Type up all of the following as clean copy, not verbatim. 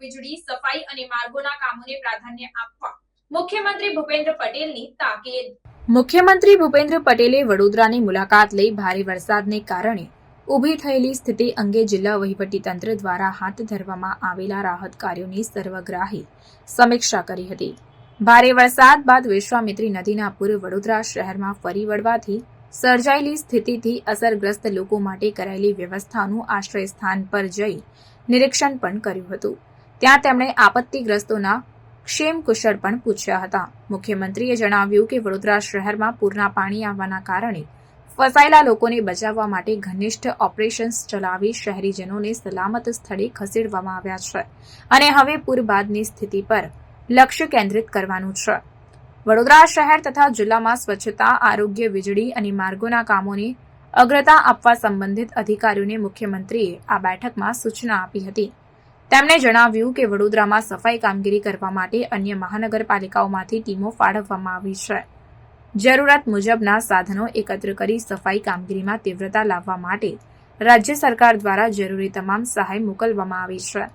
વીજળી, સફાઈ અને માર્ગોના કામોને પ્રાધાન્ય આપવા મુખ્યમંત્રી ભૂપેન્દ્ર પટેલની તાકીદ. મુખ્યમંત્રી ભૂપેન્દ્ર પટેલે વડોદરાની મુલાકાત લઈ ભારે વરસાદને કારણે ઊભી થયેલી સ્થિતિ અંગે જિલ્લા વહીવટીતંત્ર દ્વારા હાથ ધરવામાં આવેલા રાહત કાર્યોની સર્વગ્રાહી સમીક્ષા કરી હતી. ભારે વરસાદ બાદ વિશ્વામિત્રી નદીના પૂર વડોદરા શહેરમાં ફરી વળવાથી સર્જાયેલી સ્થિતિથી અસરગ્રસ્ત લોકો માટે કરાયેલી વ્યવસ્થાનું આશ્રય સ્થાન પર જઈ નિરીક્ષણ પણ કર્યું હતું. ત્યાં તેમણે આપત્તિગ્રસ્તોના ક્ષેમ કુશળ પણ પૂછ્યા હતા. મુખ્યમંત્રીએ જણાવ્યું કે વડોદરા શહેરમાં પૂરના પાણી આવવાના કારણે ફસાયેલા લોકોને બચાવવા માટે ઘનિષ્ઠ ઓપરેશન્સ ચલાવી શહેરીજનોને સલામત સ્થળે ખસેડવામાં આવ્યા છે અને હવે પૂર બાદની સ્થિતિ પર લક્ષ્ય કેન્દ્રિત કરવાનું છે. વડોદરા શહેર તથા જિલ્લામાં સ્વચ્છતા, આરોગ્ય, વીજળી અને માર્ગોના કામોને અગ્રતા આપવા સંબંધિત અધિકારીઓને મુખ્યમંત્રીએ આ બેઠકમાં સૂચના આપી હતી. તેમણે જણાવ્યું કે વડોદરામાં સફાઈ કામગીરી કરવા માટે અન્ય મહાનગરપાલિકાઓમાંથી ટીમો ફાળવવામાં આવી છે. જરૂરત મુજબના સાધનો એકત્ર કરી સફાઈ કામગીરીમાં તીવ્રતા લાવવા માટે રાજ્ય સરકાર દ્વારા જરૂરી તમામ સહાય મોકલવામાં આવી છે.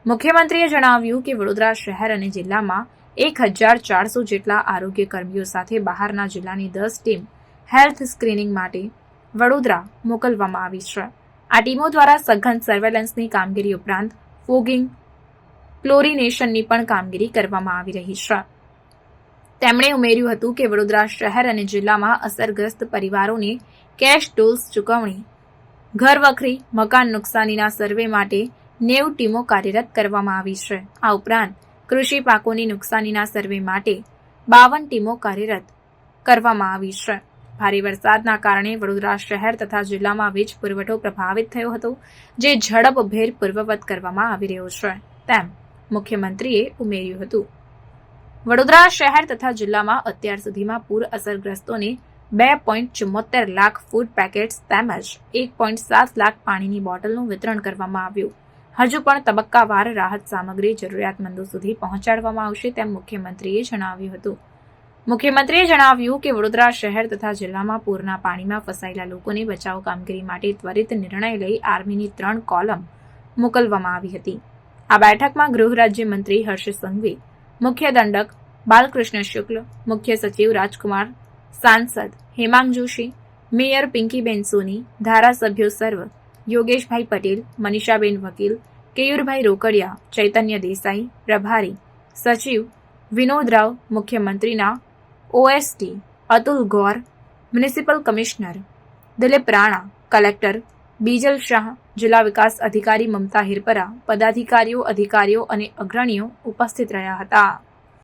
મુખ્યમંત્રીએ જણાવ્યું કે વડોદરા શહેર અને જિલ્લામાં 1400 જેટલા આરોગ્ય કર્મીઓ સાથે બહારના જિલ્લાની 10 ટીમ હેલ્થ સ્ક્રીનિંગ માટે વડોદરા મોકલવામાં આવી છે. આ ટીમો દ્વારા સઘન સર્વેલન્સની કામગીરી ઉપરાંત ફોગિંગ, ક્લોરિનેશનની પણ કામગીરી કરવામાં આવી રહી છે. તેમણે ઉમેર્યું હતું કે વડોદરા શહેર અને જિલ્લામાં અસરગ્રસ્ત પરિવારોને કેશ ટોલ્સ ચૂકવણી, ઘરવખરી, મકાન નુકસાનીના સર્વે માટે 90 ટીમો કાર્યરત કરવામાં આવી છે. આ ઉપરાંત કૃષિ પાકોની નુકસાનીના સર્વે માટે 52 ટીમો કાર્યરત કરવામાં આવી છે. ભારે વરસાદના કારણે વડોદરા શહેર તથા જિલ્લામાં વીજ પુરવઠો પ્રભાવિત થયો હતો, જે ઝડપભેર પૂર્વવત કરવામાં આવી રહ્યો છે, તેમ મુખ્યમંત્રીએ ઉમેર્યું હતું. વડોદરા શહેર તથા જિલ્લામાં અત્યાર સુધીમાં પૂર અસરગ્રસ્તોને 2.74 લાખ ફૂડ પેકેટ્સ તેમજ 1.7 લાખ પાણીની બોટલનું વિતરણ કરવામાં આવ્યું. હજુ પણ તબક્કાવાર રાહત સામગ્રી જરૂરિયાતમંદો સુધી પહોંચાડવામાં આવશે, તેમ મુખ્યમંત્રીએ જણાવ્યું હતું. મુખ્યમંત્રીએ જણાવ્યું કે વડોદરા શહેર તથા જિલ્લામાં પૂરના પાણીમાં ફસાયેલા લોકોને બચાવ કામગીરી માટે ત્વરિત નિર્ણય લઈ આર્મીની 3 કોલમ મોકલવામાં આવી હતી. આ બેઠકમાં ગૃહ રાજ્યમંત્રી હર્ષ સંઘવી, મુખ્ય દંડક બાલકૃષ્ણ શુક્લ, મુખ્ય સચિવ રાજકુમાર, સાંસદ હેમાંગ જોશી, મેયર પિંકીબેન સોની, ધારાસભ્યો સર્વ યોગેશભાઈ પટેલ, મનીષાબેન વકીલ, કેયુરભાઈ રોકડિયા, ચૈતન્ય દેસાઈ, પ્રભારી સચિવ વિનોદ રાવ, મુખ્યમંત્રીના OSD Atul Gaur, municipal commissioner Dilip Rana, collector Bijal Shah, જિલ્લા વિકાસ અધિકારી મમતા હિરપરા, પદાધિકારીઓ, અધિકારીઓ અને અગ્રણીઓ ઉપસ્થિત રહ્યા હતા.